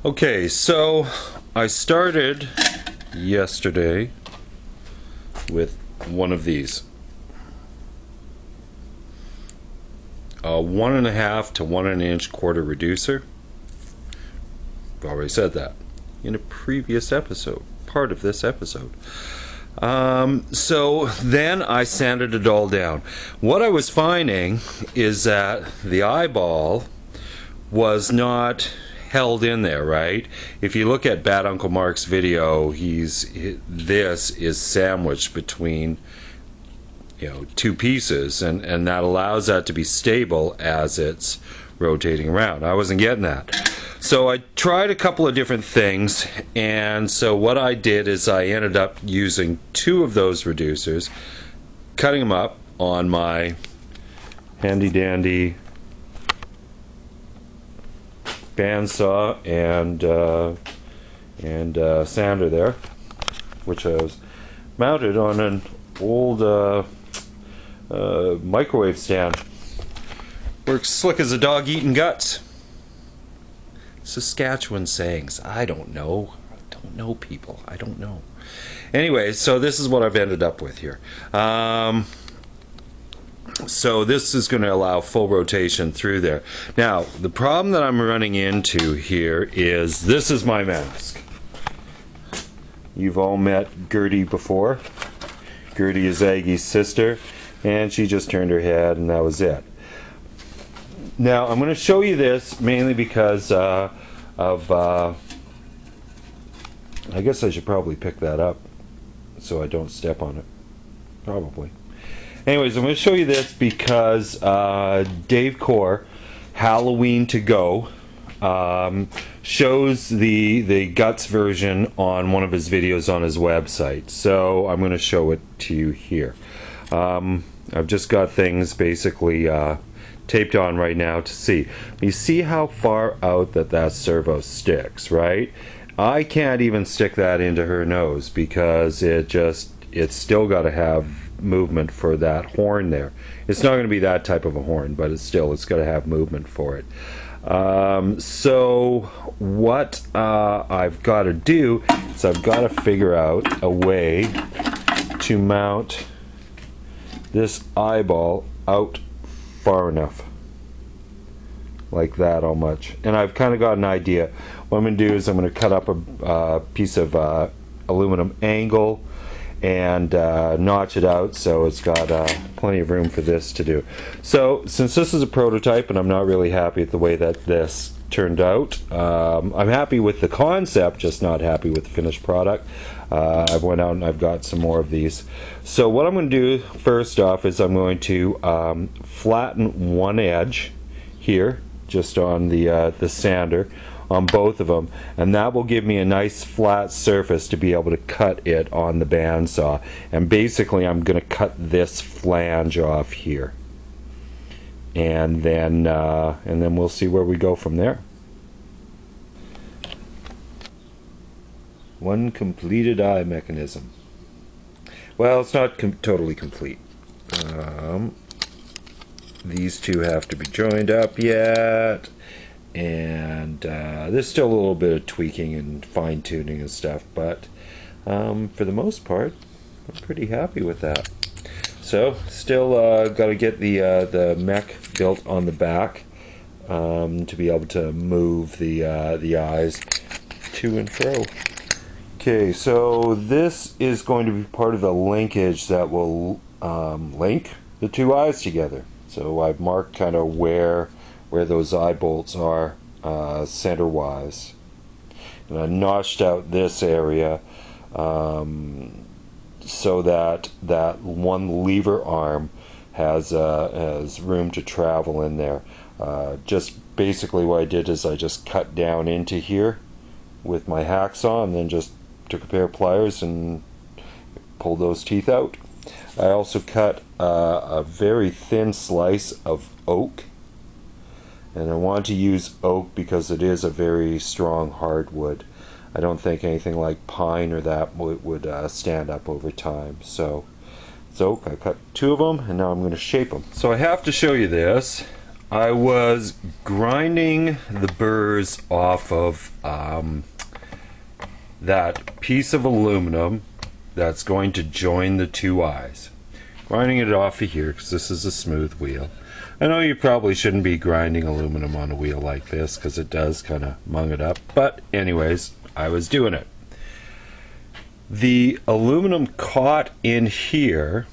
Okay, so I started yesterday with one of these. A 1.5 to 1 inch quarter reducer. I've already said that in a previous episode, part of this episode. So then I sanded it all down. What I was finding is that the eyeball was not held in there, right? If you look at Bad Uncle Mark's video, this is sandwiched between two pieces, and that allows that to be stable as it's rotating around. I wasn't getting that. So I tried a couple of different things, and so what I did is I ended up using 2 of those reducers, cutting them up on my handy dandy bandsaw and sander there, which I was mounted on an old microwave stand. Works slick as a dog eating guts. Saskatchewan sayings. I don't know people. I don't know. Anyway, so this is what I've ended up with here. So this is going to allow full rotation through there. Now, the problem that I'm running into here is this is my mask. You've all met Gertie before. Gertie is Aggie's sister, and she just turned her head, and that was it. Now, I'm going to show you this mainly because I guess I should probably pick that up so I don't step on it. Probably. Anyways, I'm going to show you this because Dave Core, Halloween to Go, shows the guts version on one of his videos on his website. So I'm going to show it to you here. I've just got things basically taped on right now to see. You see how far out that servo sticks, right? I can't even stick that into her nose because it's still got to have movement for that horn there. It's not going to be that type of a horn, but it's got to have movement for it. So what I've got to do is I've got to figure out a way to mount this eyeball out far enough, like that all much. And I've kind of got an idea. What I'm going to do is I'm going to cut up a piece of aluminum angle and notch it out so it's got plenty of room for this to do. So since this is a prototype and I'm not really happy with the way that this turned out, I'm happy with the concept, just not happy with the finished product. I've went out and I've got some more of these. So what I'm going to do first off is I'm going to flatten one edge here just on the sander on both of them, and that will give me a nice flat surface to be able to cut it on the bandsaw. And basically I'm going to cut this flange off here, and then we'll see where we go from there. One completed eye mechanism. Well, it's not totally complete. These two have to be joined up yet, and there's still a little bit of tweaking and fine-tuning and stuff, but for the most part I'm pretty happy with that. So still got to get the mech built on the back to be able to move the eyes to and fro. Okay, so this is going to be part of the linkage that will link the 2 eyes together. So I've marked kind of where those eye bolts are center wise, and I notched out this area so that one lever arm has room to travel in there. Just basically what I did is I just cut down into here with my hacksaw and then just took a pair of pliers and pulled those teeth out. I also cut a very thin slice of oak, and I want to use oak because it is a very strong hardwood. I don't think anything like pine or that would stand up over time. So it's oak. I cut 2 of them, and now I'm going to shape them. So I have to show you this. I was grinding the burrs off of that piece of aluminum that's going to join the two eyes. Grinding it off of here because this is a smooth wheel. I know you probably shouldn't be grinding aluminum on a wheel like this because it does kind of mung it up, but anyways, I was doing it. The aluminum caught in here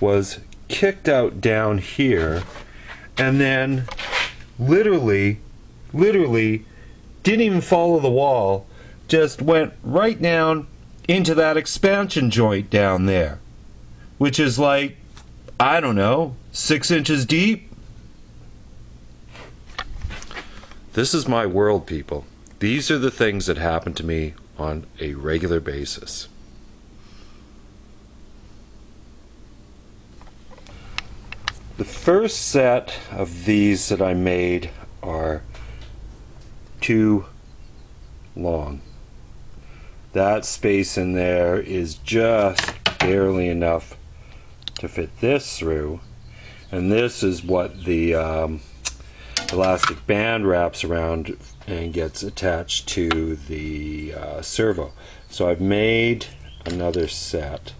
was kicked out down here, and then literally didn't even follow the wall, just went right down into that expansion joint down there, which is like, I don't know, 6 inches deep. This is my world, people. These are the things that happen to me on a regular basis. The first set of these that I made are too long. That space in there is just barely enough to fit this through, and this is what the elastic band wraps around and gets attached to the servo. So I've made another set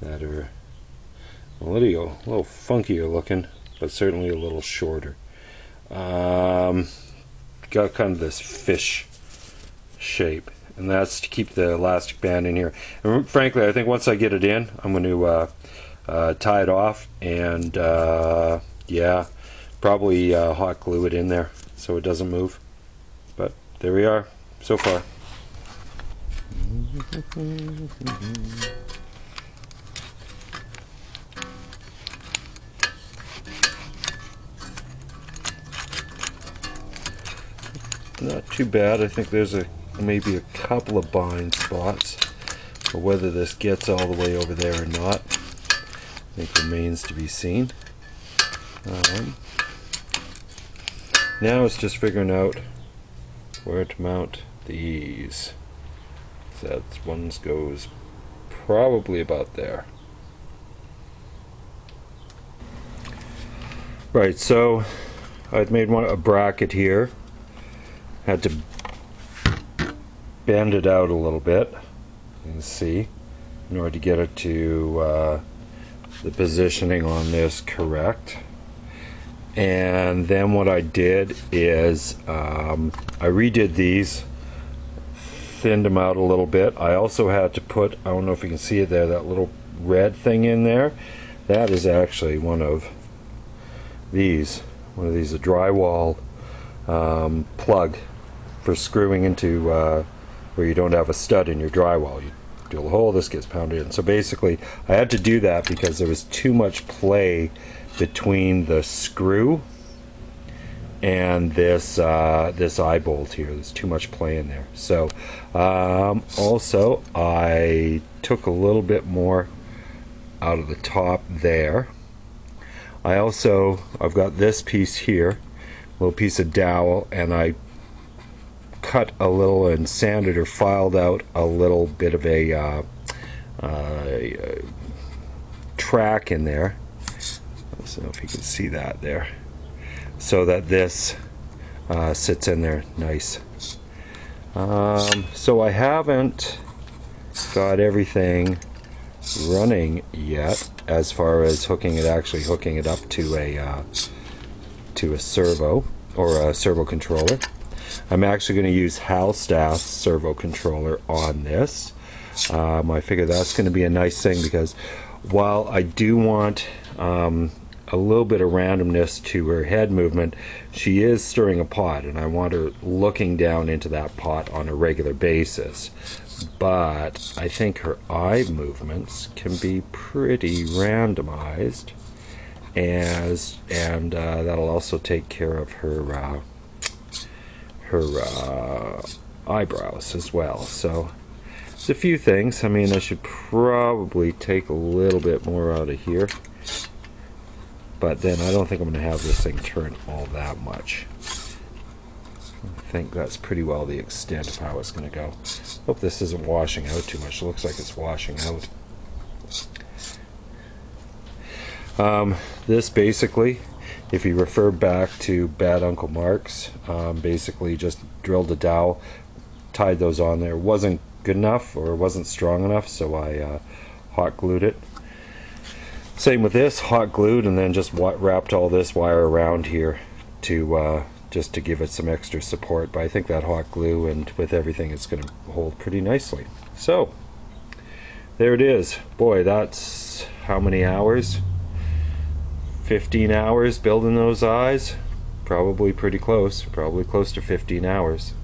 that are a little funkier looking, but certainly a little shorter. Got kind of this fish shape, and that's to keep the elastic band in here. And frankly, I think once I get it in, I'm going to tie it off and yeah, probably hot glue it in there so it doesn't move. But there we are so far. Not too bad. I think there's maybe a couple of bind spots, but whether this gets all the way over there or not, I think remains to be seen. Now it's just figuring out where to mount these. So that one goes probably about there. Right, so I'd made a bracket here. Had to bend it out a little bit, you can see, in order to get it to the positioning on this correct. And then what I did is I redid these, thinned them out a little bit. I also had to put, I don't know if you can see it there, that little red thing in there. That is actually one of these, a drywall plug for screwing into where you don't have a stud in your drywall. You drill a hole, this gets pounded in. So basically I had to do that because there was too much play between the screw and this this eye bolt here. There's too much play in there. So also I took a little bit more out of the top there. I've got this piece here, a little piece of dowel, and I cut a little and sanded or filed out a little bit of a track in there. I don't know if you can see that there, so that this sits in there nice. So I haven't got everything running yet as far as hooking it up to a servo or a servo controller. I'm actually going to use Halstaff's servo controller on this. I figure that's going to be a nice thing because while I do want a little bit of randomness to her head movement, she is stirring a pot and I want her looking down into that pot on a regular basis. But I think her eye movements can be pretty randomized, and that'll also take care of her eyebrows as well. So there's a few things. I mean, I should probably take a little bit more out of here, but then I don't think I'm going to have this thing turn all that much. I think that's pretty well the extent of how it's going to go. Hope this isn't washing out too much. It looks like it's washing out. This basically, if you refer back to Bad Uncle Mark's, basically just drilled a dowel, tied those on there. Wasn't good enough or wasn't strong enough, so I hot glued it. Same with this, hot glued, and then just wrapped all this wire around here to just to give it some extra support. But I think that hot glue and with everything, it's going to hold pretty nicely. So there it is. Boy, that's how many hours? 15 hours building those eyes? Probably pretty close. Probably close to 15 hours.